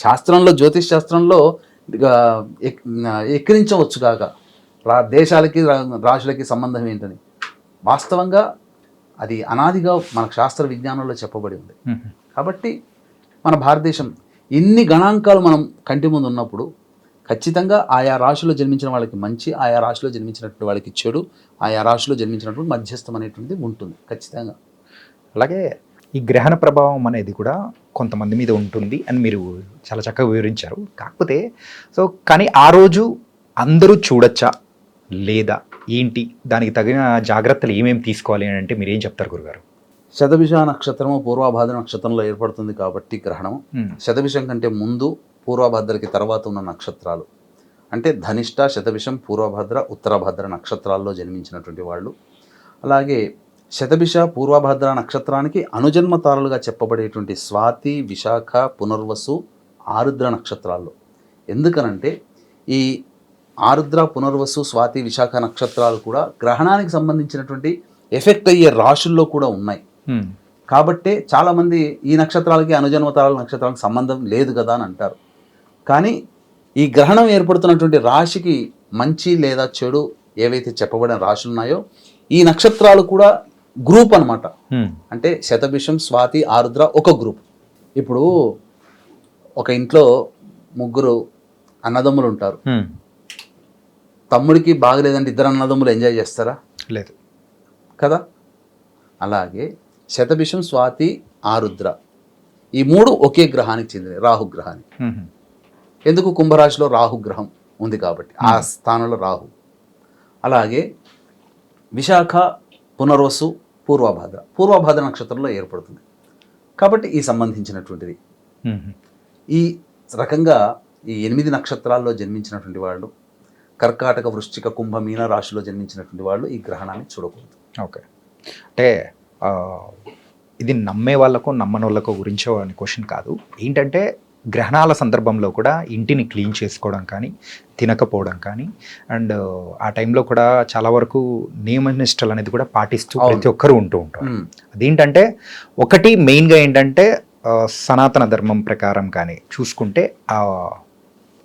శాస్త్రంలో, జ్యోతిష్ శాస్త్రంలో ఎక్కిరించవచ్చు కాక దేశాలకి రాశులకి సంబంధం ఏంటని. వాస్తవంగా అది అనాదిగా మనకు శాస్త్ర విజ్ఞానంలో చెప్పబడి ఉంది. కాబట్టి మన భారతదేశం ఇన్ని గణాంకాలు మనం కంటి ముందు ఉన్నప్పుడు ఖచ్చితంగా ఆయా రాశిలో జన్మించిన వాళ్ళకి మంచి, ఆయా రాశిలో జన్మించినటువంటి వాళ్ళకి చెడు, ఆయా రాశిలో జన్మించినటువంటి మధ్యస్థం అనేటువంటిది ఉంటుంది ఖచ్చితంగా. అలాగే ఈ గ్రహణ ప్రభావం అనేది కూడా కొంతమంది మీద ఉంటుంది అని మీరు చాలా చక్కగా వివరించారు. కాకపోతే కానీ ఆ రోజు అందరూ చూడొచ్చా లేదా ఏంటి, దానికి తగిన జాగ్రత్తలు ఏమేమి తీసుకోవాలి అని అంటే మీరు ఏం చెప్తారు గురుగారు? శతభిష నక్షత్రము పూర్వభాద్ర నక్షత్రంలో ఏర్పడుతుంది కాబట్టి గ్రహణం. శతభిషం కంటే ముందు, పూర్వభద్రకి తర్వాత ఉన్న నక్షత్రాలు అంటే ధనిష్ట, శతభిషం, పూర్వభద్ర, ఉత్తరభద్ర నక్షత్రాల్లో జన్మించినటువంటి వాళ్ళు. అలాగే శతభిష, పూర్వభద్ర నక్షత్రానికి అనుజన్మ తారలుగా చెప్పబడేటువంటి స్వాతి, విశాఖ, పునర్వసు, ఆరుద్ర నక్షత్రాల్లో. ఎందుకనంటే ఈ ఆరుద్ర, పునర్వసు, స్వాతి, విశాఖ నక్షత్రాలు కూడా గ్రహణానికి సంబంధించినటువంటి ఎఫెక్ట్ అయ్యే రాశుల్లో కూడా ఉన్నాయి. కాబట్టే చాలామంది ఈ నక్షత్రాలకి అనుజన్మ తారల నక్షత్రాలకు సంబంధం లేదు కదా అని అంటారు. కానీ ఈ గ్రహణం ఏర్పడుతున్నటువంటి రాశికి మంచి లేదా చెడు ఏవైతే చెప్పబడిన రాశులు ఉన్నాయో ఈ నక్షత్రాలు కూడా గ్రూప్ అన్నమాట. అంటే శతభిషం, స్వాతి, ఆరుద్ర ఒక గ్రూప్. ఇప్పుడు ఒక ఇంట్లో 3 అన్నదమ్ములు ఉంటారు. తమ్ముడికి బాగలేదంటే 2 అన్నదమ్ములు ఎంజాయ్ చేస్తారా? లేదు కదా. అలాగే శతభిషం, స్వాతి, ఆరుద్ర ఈ 3 ఒకే గ్రహానికి చెందినవి, రాహుగ్రహానికి. ఎందుకు? కుంభరాశిలో రాహుగ్రహం ఉంది కాబట్టి ఆ స్థానంలో రాహు. అలాగే విశాఖ, పునర్వసు, పూర్వభాద్ర నక్షత్రంలో ఏర్పడుతుంది కాబట్టి ఈ సంబంధించినటువంటిది. ఈ రకంగా ఈ 8 నక్షత్రాల్లో జన్మించినటువంటి వాళ్ళు, కర్కాటక, వృశ్చిక, కుంభ, మీన రాశిలో జన్మించినటువంటి వాళ్ళు ఈ గ్రహణాన్ని చూడకూడదు. ఓకే. అంటే ఇది నమ్మే వాళ్ళకు నమ్మని వాళ్ళకు గురించో అని క్వశ్చన్ కాదు. ఏంటంటే గ్రహణాల సందర్భంలో కూడా ఇంటిని క్లీన్ చేసుకోవడం కానీ, తినకపోవడం కానీ, అండ్ ఆ టైంలో కూడా చాలా వరకు నియమనిష్టలు అనేది కూడా పాటిస్తూ ప్రతి ఒక్కరూ ఉంటూ ఉంటారు. అదేంటంటే ఒకటి మెయిన్గా ఏంటంటే సనాతన ధర్మం ప్రకారం కానీ చూసుకుంటే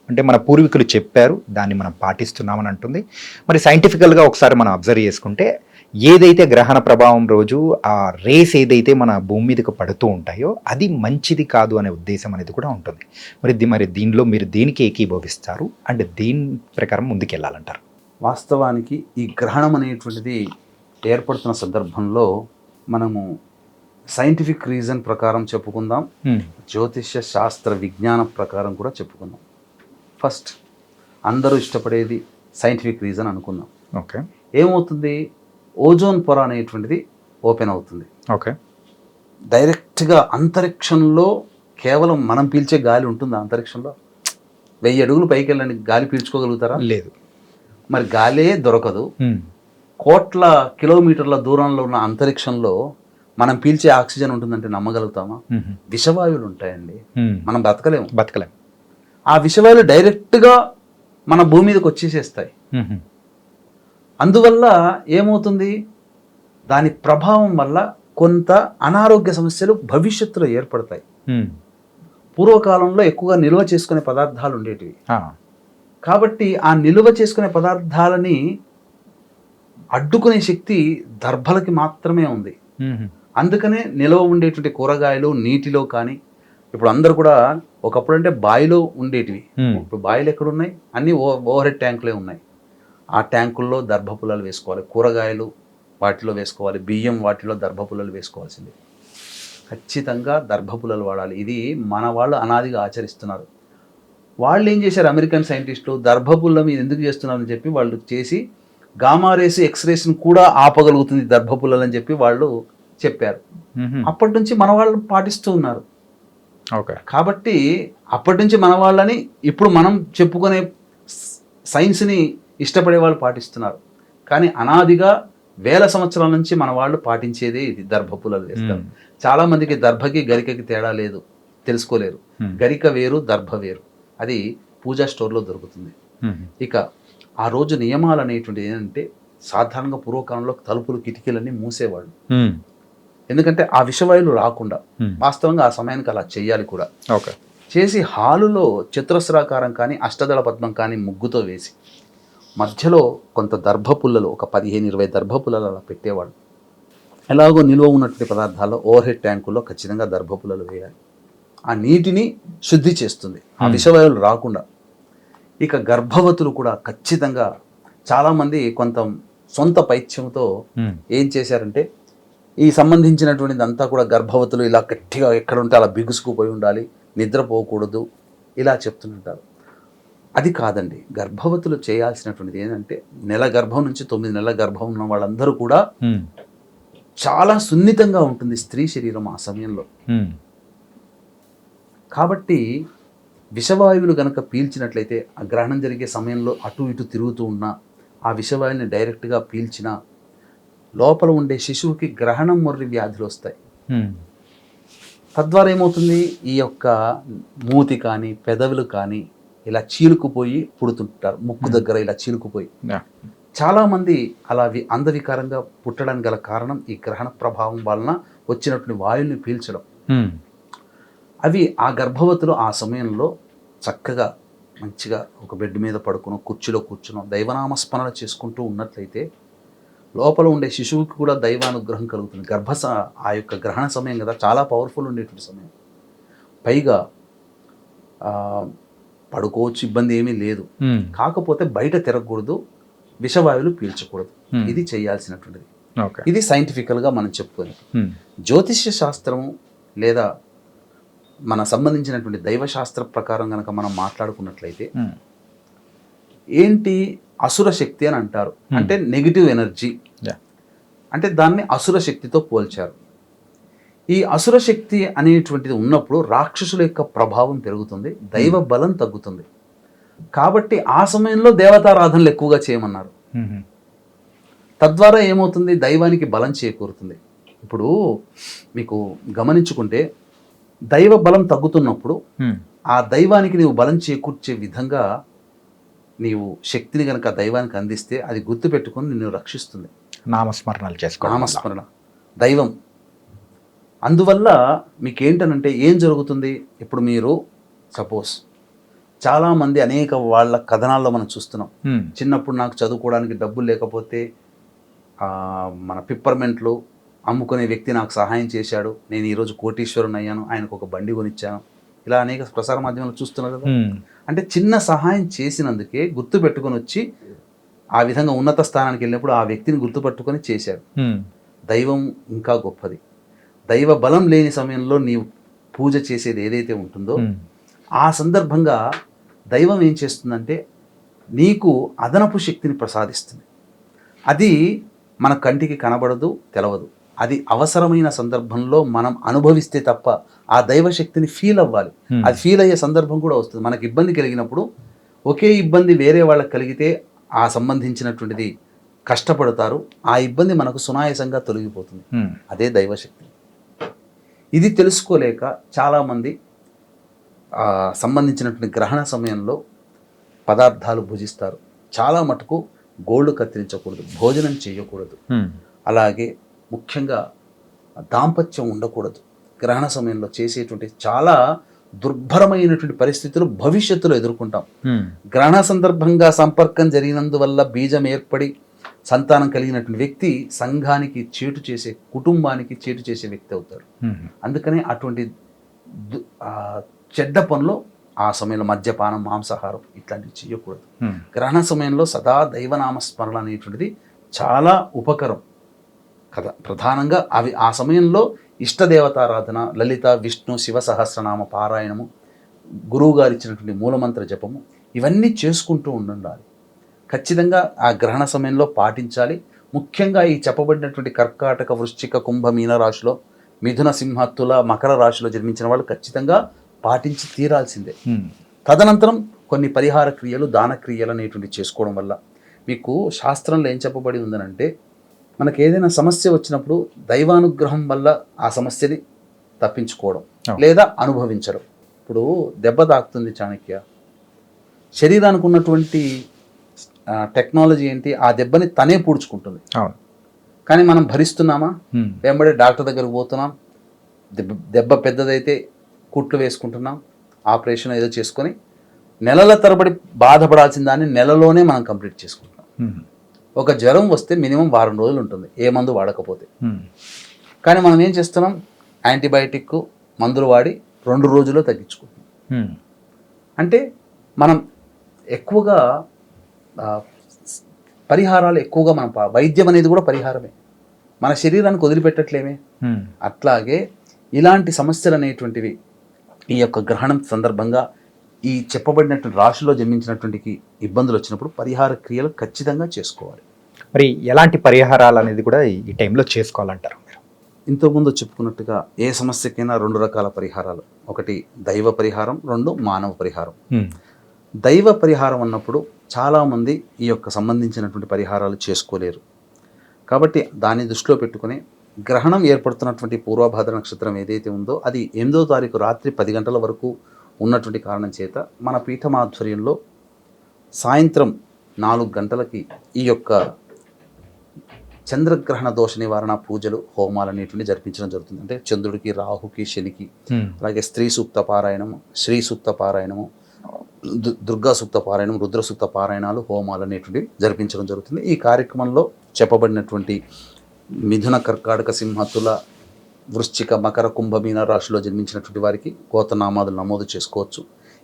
అంటే మన పూర్వీకులు చెప్పారు, దాన్ని మనం పాటిస్తున్నామని అంటుంది. మరి సైంటిఫికల్గా ఒకసారి మనం అబ్జర్వ్ చేసుకుంటే ఏదైతే గ్రహణ ప్రభావం రోజు ఆ రేస్ ఏదైతే మన భూమి మీదకి పడుతూ ఉంటాయో అది మంచిది కాదు అనే ఉద్దేశం అనేది కూడా ఉంటుంది. మరి దీనిలో మీరు దేనికి ఏకీభవిస్తారు అండ్ దేని ప్రకారం ముందుకెళ్ళాలంటారు? వాస్తవానికి ఈ గ్రహణం అనేటువంటిది ఏర్పడుతున్న సందర్భంలో మనము సైంటిఫిక్ రీజన్ ప్రకారం చెప్పుకుందాం, జ్యోతిష్య శాస్త్ర విజ్ఞాన ప్రకారం కూడా చెప్పుకుందాం. ఫస్ట్ అందరూ ఇష్టపడేది సైంటిఫిక్ రీజన్ అనుకుందాం. ఓకే. ఏమవుతుంది, ఓజోన్ పొర అనేటువంటిది ఓపెన్ అవుతుంది. ఓకే. డైరెక్ట్గా అంతరిక్షంలో కేవలం మనం పీల్చే గాలి ఉంటుందా? అంతరిక్షంలో 1000 అడుగులు పైకి వెళ్ళండి, గాలి పీల్చుకోగలుగుతారా? లేదు. మరి గాలే దొరకదు. కోట్ల కిలోమీటర్ల దూరంలో ఉన్న అంతరిక్షంలో మనం పీల్చే ఆక్సిజన్ ఉంటుందంటే నమ్మగలుగుతామా? విషవాయువులు ఉంటాయండి, మనం బతకలేము. ఆ విషవాయువులు డైరెక్ట్గా మన భూమి మీదకి వచ్చేసేస్తాయి. అందువల్ల ఏమవుతుంది, దాని ప్రభావం వల్ల కొంత అనారోగ్య సమస్యలు భవిష్యత్తులో ఏర్పడతాయి. పూర్వకాలంలో ఎక్కువగా నిల్వ చేసుకునే పదార్థాలు ఉండేటివి. కాబట్టి ఆ నిల్వ చేసుకునే పదార్థాలని అడ్డుకునే శక్తి దర్భలకి మాత్రమే ఉంది. అందుకనే నిల్వ ఉండేటువంటి కూరగాయలు నీటిలో కానీ, ఇప్పుడు అందరు కూడా ఒకప్పుడు అంటే బావిలో ఉండేటివి, ఇప్పుడు బావిలు ఎక్కడున్నాయి, అన్నీ ఓవర్ హెడ్ ట్యాంకులే ఉన్నాయి. ఆ ట్యాంకుల్లో దర్భపుల్లలు వేసుకోవాలి, కూరగాయలు వాటిలో వేసుకోవాలి, బియ్యం వాటిలో దర్భపుల్లలు వేసుకోవాల్సింది. ఖచ్చితంగా దర్భపుల్లలు వాడాలి. ఇది మన వాళ్ళు అనాదిగా ఆచరిస్తున్నారు. వాళ్ళు ఏం చేశారు, అమెరికన్ సైంటిస్టులు దర్భపుల్ల మీద ఎందుకు చేస్తున్నారని చెప్పి వాళ్ళు చేసి గామా రేస్ ఎక్స్రేస్ని కూడా ఆపగలుగుతుంది దర్భపుల్లలు అని చెప్పి వాళ్ళు చెప్పారు. అప్పటి నుంచి మన వాళ్ళు పాటిస్తూ ఉన్నారు. ఓకే. కాబట్టి అప్పటి నుంచి మన వాళ్ళని ఇప్పుడు మనం చెప్పుకునే సైన్స్ని ఇష్టపడే వాళ్ళు పాటిస్తున్నారు. కానీ అనాదిగా 1000 సంవత్సరాల నుంచి మన వాళ్ళు పాటించేదే ఇది, దర్భపుల్లలు వేస్తారు. చాలా మందికి దర్భకి గరికకి తేడా లేదు, తెలుసుకోలేరు. గరిక వేరు, దర్భ వేరు. అది పూజా స్టోర్లో దొరుకుతుంది. ఇక ఆ రోజు నియమాలు అనేటువంటిది ఏంటంటే, సాధారణంగా పూర్వకాలంలో తలుపులు కిటికీలన్నీ మూసేవాళ్ళు, ఎందుకంటే ఆ విషవాయువులు రాకుండా. వాస్తవంగా ఆ సమయానికి అలా చెయ్యాలి కూడా. ఓకే. చేసి హాలులో చతురస్రాకారం కానీ అష్టదళ పద్మం కానీ ముగ్గుతో వేసి మధ్యలో కొంత దర్భపుల్లలు, ఒక 15-20 దర్భపుల్లలు అలా పెట్టేవాడు. ఎలాగో నిల్వ ఉన్నటువంటి పదార్థాల్లో ఓవర్ హెడ్ ట్యాంకుల్లో ఖచ్చితంగా దర్భపుల్లలు వేయాలి. ఆ నీటిని శుద్ధి చేస్తుంది, ఆ విషవాయువులు రాకుండా. ఇక గర్భవతులు కూడా ఖచ్చితంగా, చాలామంది కొంత సొంత పైత్యంతో ఏం చేశారంటే, ఈ సంబంధించినటువంటిది అంతా కూడా గర్భవతులు ఇలా గట్టిగా ఎక్కడ ఉంటే అలా బిగుసుకుపోయి ఉండాలి, నిద్రపోకూడదు, ఇలా చెప్తుంటారు. అది కాదండి. గర్భవతులు చేయాల్సినటువంటిది ఏంటంటే, నెల గర్భం నుంచి 9 నెలల గర్భం ఉన్న వాళ్ళందరూ కూడా చాలా సున్నితంగా ఉంటుంది స్త్రీ శరీరం ఆ సమయంలో. కాబట్టి విషవాయువులు కనుక పీల్చినట్లయితే, ఆ గ్రహణం జరిగే సమయంలో అటు ఇటు తిరుగుతూ ఉన్నా ఆ విషవాయువుని డైరెక్ట్గా పీల్చినా లోపల ఉండే శిశువుకి గ్రహణం మొర్రి వ్యాధులు వస్తాయి. తద్వారా ఏమవుతుంది, ఈ యొక్క మూతి కానీ పెదవులు కానీ ఇలా చీలుకుపోయి పుడుతుంటారు, ముక్కు దగ్గర ఇలా చీలుకుపోయి. చాలామంది అలా అందవికారంగా పుట్టడానికి గల కారణం ఈ గ్రహణ ప్రభావం వలన వచ్చినటువంటి వాయువుని పీల్చడం. అవి ఆ గర్భవతులు ఆ సమయంలో చక్కగా మంచిగా ఒక బెడ్ మీద పడుకునో కుర్చీలో కూర్చునో దైవనామస్మరణ చేసుకుంటూ ఉన్నట్లయితే లోపల ఉండే శిశువుకి కూడా దైవానుగ్రహం కలుగుతుంది. ఆ యొక్క గ్రహణ సమయం కదా, చాలా పవర్ఫుల్ ఉండేటువంటి సమయం. పైగా పడుకోవచ్చు, ఇబ్బంది ఏమీ లేదు. కాకపోతే బయట తిరగకూడదు, విషవాయువులు పీల్చకూడదు. ఇది చేయాల్సినటువంటిది. ఇది సైంటిఫికల్గా మనం చెప్పుకొని, జ్యోతిష్య శాస్త్రము లేదా మన సంబంధించినటువంటి దైవశాస్త్ర ప్రకారం కనుక మనం మాట్లాడుకున్నట్లయితే, ఏంటి అసుర శక్తి అని అంటారు. అంటే నెగిటివ్ ఎనర్జీ, అంటే దాన్ని అసుర శక్తితో పోల్చారు. ఈ అసుర శక్తి అనేటువంటిది ఉన్నప్పుడు రాక్షసుల యొక్క ప్రభావం పెరుగుతుంది, దైవ బలం తగ్గుతుంది. కాబట్టి ఆ సమయంలో దేవతారాధనలు ఎక్కువగా చేయమన్నారు. తద్వారా ఏమవుతుంది, దైవానికి బలం చేకూరుతుంది. ఇప్పుడు మీకు గమనించుకుంటే, దైవ బలం తగ్గుతున్నప్పుడు ఆ దైవానికి నీవు బలం చేకూర్చే విధంగా నీవు శక్తిని కనుక దైవానికి అందిస్తే అది గుర్తుపెట్టుకొని నిన్ను రక్షిస్తుంది. నామస్మరణలు చేసుకో, నామస్మరణ దైవం. అందువల్ల మీకేంటనంటే ఏం జరుగుతుంది, ఇప్పుడు మీరు సపోజ్ చాలామంది అనేక వాళ్ళ కథనాల్లో మనం చూస్తున్నాం, చిన్నప్పుడు నాకు చదువుకోవడానికి డబ్బులు లేకపోతే మన పిప్పర్మెంట్లు అమ్ముకునే వ్యక్తి నాకు సహాయం చేశాడు, నేను ఈరోజు కోటీశ్వరుని అయ్యాను, ఆయనకు ఒక బండి కొనిచ్చాను, ఇలా అనేక ప్రసార మాధ్యమాలు చూస్తున్నారు కదా. అంటే చిన్న సహాయం చేసినందుకే గుర్తు పెట్టుకొని వచ్చి ఆ విధంగా ఉన్నత స్థానానికి వెళ్ళినప్పుడు ఆ వ్యక్తిని గుర్తుపట్టుకొని చేశాడు. దైవం ఇంకా గొప్పది. దైవ బలం లేని సమయంలో నీవు పూజ చేసేది ఏదైతే ఉంటుందో ఆ సందర్భంగా దైవం ఏం చేస్తుందంటే నీకు అదనపు శక్తిని ప్రసాదిస్తుంది. అది మన కంటికి కనబడదు, తెలవదు. అది అవసరమైన సందర్భంలో మనం అనుభవిస్తే తప్ప ఆ దైవ శక్తిని ఫీల్ అవ్వాలి. అది ఫీల్ అయ్యే సందర్భం కూడా వస్తుంది. మనకి ఇబ్బంది కలిగినప్పుడు ఒకే ఇబ్బంది వేరే వాళ్ళకి కలిగితే ఆ సంబంధించినటువంటిది కష్టపడతారు, ఆ ఇబ్బంది మనకు సునాయాసంగా తొలగిపోతుంది. అదే దైవశక్తి. ఇది తెలుసుకోలేక చాలామంది సంబంధించినటువంటి గ్రహణ సమయంలో పదార్థాలు భుజిస్తారు. చాలా మటుకు గోళ్ళు కత్తిరించకూడదు, భోజనం చేయకూడదు, అలాగే ముఖ్యంగా దాంపత్యం ఉండకూడదు. గ్రహణ సమయంలో చేసేటువంటి చాలా దుర్భరమైనటువంటి పరిస్థితులు భవిష్యత్తులో ఎదుర్కొంటాం. గ్రహణ సందర్భంగా సంపర్కం జరిగినందువల్ల బీజం ఏర్పడి సంతానం కలిగినటువంటి వ్యక్తి సంఘానికి చేటు చేసే, కుటుంబానికి చేటు చేసే వ్యక్తి అవుతాడు. అందుకనే అటువంటి చెడ్డ పనులు ఆ సమయంలో మద్యపానం, మాంసాహారం ఇట్లాంటివి చేయకూడదు. గ్రహణ సమయంలో సదా దైవనామ స్మరణ అనేటువంటిది చాలా ఉపకరం కదా. ప్రధానంగా అవి ఆ సమయంలో ఇష్టదేవతారాధన, లలిత, విష్ణు, శివ సహస్రనామ పారాయణము, గురువు గారు ఇచ్చినటువంటి మూలమంత్ర జపము, ఇవన్నీ చేసుకుంటూ ఉండాలి. ఖచ్చితంగా ఆ గ్రహణ సమయంలో పాటించాలి. ముఖ్యంగా ఈ చెప్పబడినటువంటి కర్కాటక, వృశ్చిక, కుంభ, మీన రాశిలో, మిథున, సింహ, తుల, మకర రాశిలో జన్మించిన వాళ్ళు ఖచ్చితంగా పాటించి తీరాల్సిందే. తదనంతరం కొన్ని పరిహార క్రియలు, దాన క్రియలు అనేటువంటి చేసుకోవడం వల్ల మీకు శాస్త్రంలో ఏం చెప్పబడి ఉందనంటే, మనకు ఏదైనా సమస్య వచ్చినప్పుడు దైవానుగ్రహం వల్ల ఆ సమస్యని తప్పించుకోవడం లేదా అనుభవించడం. ఇప్పుడు దెబ్బ తాకుతుంది చాణక్య, శరీరానికి ఉన్నటువంటి టెక్నాలజీ ఏంటి, ఆ దెబ్బని తనే పూడ్చుకుంటుంది. కానీ మనం భరిస్తున్నామా? వెంబడే డాక్టర్ దగ్గరకు పోతున్నాం, దెబ్బ పెద్దదైతే కుట్లు వేసుకుంటున్నాం, ఆపరేషన్ ఏదో చేసుకొని నెలల తరబడి బాధపడాల్సిన దాన్ని నెలలోనే మనం కంప్లీట్ చేసుకుంటున్నాం. ఒక జ్వరం వస్తే మినిమం వారం రోజులు ఉంటుంది ఏ మందు వాడకపోతే. కానీ మనం ఏం చేస్తున్నాం, యాంటీబయాటిక్ మందులు వాడి 2 రోజుల్లో తగ్గించుకుంటున్నాం. అంటే మనం ఎక్కువగా పరిహారాలు ఎక్కువగా మనం వైద్యం అనేది కూడా పరిహారమే, మన శరీరానికి వదిలిపెట్టట్లేమే. అట్లాగే ఇలాంటి సమస్యలు అనేటువంటివి ఈ యొక్క గ్రహణం సందర్భంగా ఈ చెప్పబడినటువంటి రాశిలో జన్మించినటువంటి ఇబ్బందులు వచ్చినప్పుడు పరిహార క్రియలు ఖచ్చితంగా చేసుకోవాలి. మరి ఎలాంటి పరిహారాలు అనేది కూడా ఈ టైంలో చేసుకోవాలంటారు మీరు? ఇంతకుముందు చెప్పుకున్నట్టుగా ఏ సమస్యకైనా 2 రకాల పరిహారాలు, ఒకటి దైవ పరిహారం, 2 మానవ పరిహారం. దైవ పరిహారం అన్నప్పుడు చాలామంది ఈ యొక్క సంబంధించినటువంటి పరిహారాలు చేసుకోలేరు. కాబట్టి దాన్ని దృష్టిలో పెట్టుకుని గ్రహణం ఏర్పడుతున్నటువంటి పూర్వభాద్ర నక్షత్రం ఏదైతే ఉందో అది 8వ తారీఖు రాత్రి 10 గంటల వరకు ఉన్నటువంటి కారణం చేత మన పీఠమాధ్వర్యంలో సాయంత్రం 4 గంటలకి ఈ యొక్క చంద్రగ్రహణ దోష నివారణ పూజలు, హోమాలు అనేటువంటి జరిపించడం జరుగుతుంది. అంటే చంద్రుడికి, రాహుకి, శనికి, అలాగే స్త్రీ సూక్త పారాయణము, శ్రీ సూక్త పారాయణము, దుర్గా సూక్త పారాయణం, రుద్ర సూక్త పారాయణాలు, హోమాలు అనేటువంటివి జరిపించడం జరుగుతుంది. ఈ కార్యక్రమంలో చెప్పబడినటువంటి మిథున, కర్కాటక, సింహ, తుల, వృశ్చిక, మకర, కుంభ, మీన రాశిలో జన్మించినటువంటి వారికి గోత్రనామాదులు నమోదు చేసుకోవచ్చు.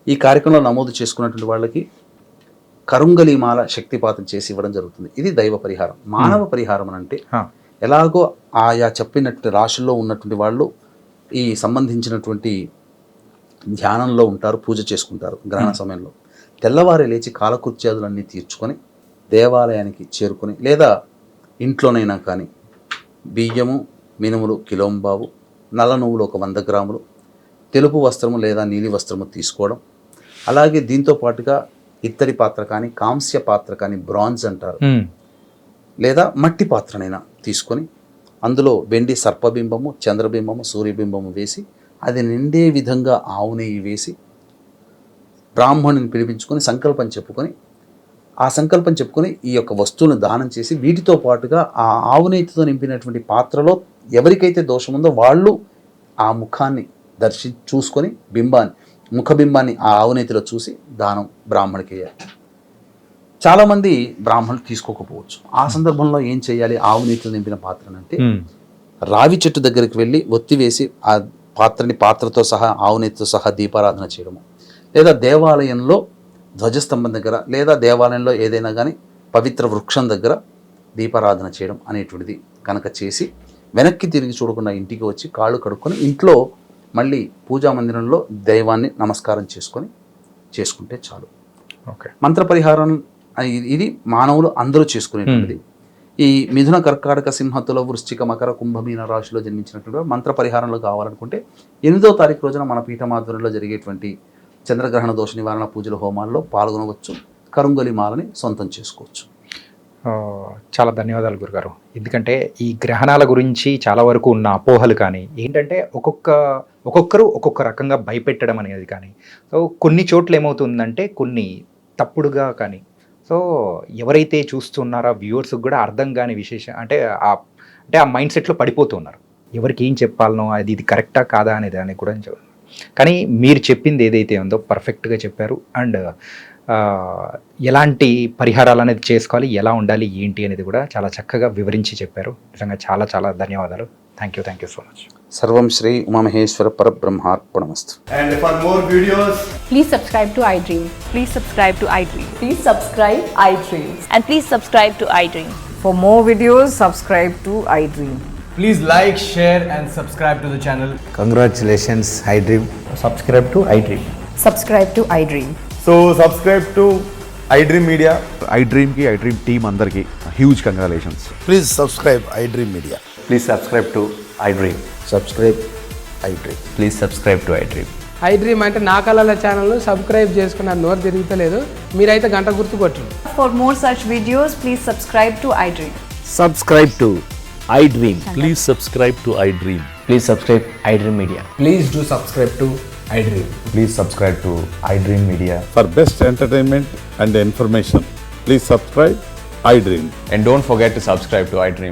ఈ కార్యక్రమంలో నమోదు చేసుకున్నటువంటి వాళ్ళకి కరుంగలిమాల శక్తిపాతం చేసి ఇవ్వడం జరుగుతుంది. ఇది దైవ పరిహారం. మానవ పరిహారం అని అంటే ఎలాగో ఆయా చెప్పినటువంటి రాశుల్లో ఉన్నటువంటి వాళ్ళు ఈ సంబంధించినటువంటి ధ్యానంలో ఉంటారు, పూజ చేసుకుంటారు. గ్రహణ సమయంలో తెల్లవారి లేచి కాలకృత్యాదులన్నీ తీర్చుకొని దేవాలయానికి చేరుకొని లేదా ఇంట్లోనైనా కానీ బియ్యము, మినుములు కిలోంబావు, నల్ల నువ్వులు 100 గ్రాములు, తెలుపు వస్త్రము లేదా నీలి వస్త్రము తీసుకోవడం, అలాగే దీంతో పాటుగా ఇత్తడి పాత్ర కానీ, కాంస్య పాత్ర కానీ, బ్రాంజ్ అంటారు, లేదా మట్టి పాత్రనైనా తీసుకొని అందులో వెండి సర్పబింబము, చంద్రబింబము, సూర్యబింబము వేసి అది నిండే విధంగా ఆవు నెయ్యి వేసి బ్రాహ్మణుని పిలిపించుకొని సంకల్పం చెప్పుకొని ఆ సంకల్పం చెప్పుకొని ఈ యొక్క వస్తువులను దానం చేసి వీటితో పాటుగా ఆ ఆవు నెయ్యితో నింపినటువంటి పాత్రలో ఎవరికైతే దోషం ఉందో వాళ్ళు ఆ ముఖాన్ని చూసుకొని ముఖబింబాన్ని ఆ ఆవు నెయ్యిలో చూసి దానం బ్రాహ్మణికి వేయాలి. చాలామంది బ్రాహ్మణులు తీసుకోకపోవచ్చు. ఆ సందర్భంలో ఏం చేయాలి? ఆవు నీటిలో నింపిన పాత్రనంటే రావి చెట్టు దగ్గరికి వెళ్ళి ఒత్తి వేసి ఆ పాత్రతో సహా ఆవు నీటితో సహా దీపారాధన చేయడము, లేదా దేవాలయంలో ధ్వజస్తంభం దగ్గర లేదా దేవాలయంలో ఏదైనా కానీ పవిత్ర వృక్షం దగ్గర దీపారాధన చేయడం అనేటువంటిది కనుక చేసి వెనక్కి తిరిగి చూడకుండా ఇంటికి వచ్చి కాళ్ళు కడుక్కొని ఇంట్లో మళ్ళీ పూజా మందిరంలో దైవాన్ని నమస్కారం చేసుకుంటే చాలు. ఓకే. మంత్ర పరిహారం ఇది మానవులు అందరూ చేసుకునేటువంటిది. ఈ మిథున, కర్కాటక, సింహతుల, వృశ్చిక, మకర, కుంభమీన రాశిలో జన్మించినటువంటి మంత్ర పరిహారంలో కావాలనుకుంటే 8వ తారీఖు రోజున మన పీఠమాధ్వర్యంలో జరిగేటువంటి చంద్రగ్రహణ దోష నివారణ పూజల హోమాల్లో పాల్గొనవచ్చు. కరుంగలి మాలని సొంతం చేసుకోవచ్చు. చాలా ధన్యవాదాలు గురుగారు. ఎందుకంటే ఈ గ్రహణాల గురించి చాలా వరకు ఉన్న అపోహలు కానీ ఏంటంటే ఒక్కొక్కరు ఒక్కొక్క రకంగా భయపెట్టడం అనేది కానీ, సో కొన్ని చోట్ల ఏమవుతుందంటే కొన్ని తప్పుడుగా కానీ, సో ఎవరైతే చూస్తున్నారో వ్యూవర్స్కి కూడా అర్థం కాని విశేషం అంటే ఆ మైండ్ సెట్లో పడిపోతున్నారు. ఎవరికి ఏం చెప్పాలనో ఇది కరెక్టా కాదా అనేది అని కూడా కానీ మీరు చెప్పింది ఏదైతే ఉందో పర్ఫెక్ట్గా చెప్పారు. అండ్ ఎలాంటి పరిహారాలు అనేది చేసుకోవాలి, ఎలా ఉండాలి, ఏంటి అనేది కూడా చాలా చక్కగా వివరించి చెప్పారు. నిజంగా చాలా చాలా ధన్యవాదాలు. Thank you so much. సర్వం Shri Umamaheshwara పరబ్రహ్మార్పణమస్తు. And for more videos, Please subscribe to iDream. Please subscribe to iDream. Please subscribe iDream. And please subscribe to iDream. For more videos, subscribe to iDream. please like, share and subscribe to the channel. Congratulations, iDream. Subscribe to iDream. Subscribe to iDream. So subscribe to iDream Media. iDream ki iDream team andarki huge congratulations. Please subscribe iDream Media. Please subscribe to iDream. Subscribe iDream. Please subscribe to iDream. iDream అంటే నా కళల ఛానల్ను subscribe చేసుకున్న నోరు తిరుగుతలేదు. మీరైతే గంట గుర్తు కొట్టండి. For more such videos, please subscribe to iDream. Subscribe to iDream. Please subscribe to iDream. Please subscribe iDream Media. Please do subscribe to iDream. Please subscribe to iDream Media. For best entertainment and information, please subscribe iDream. And don't forget to subscribe to iDream.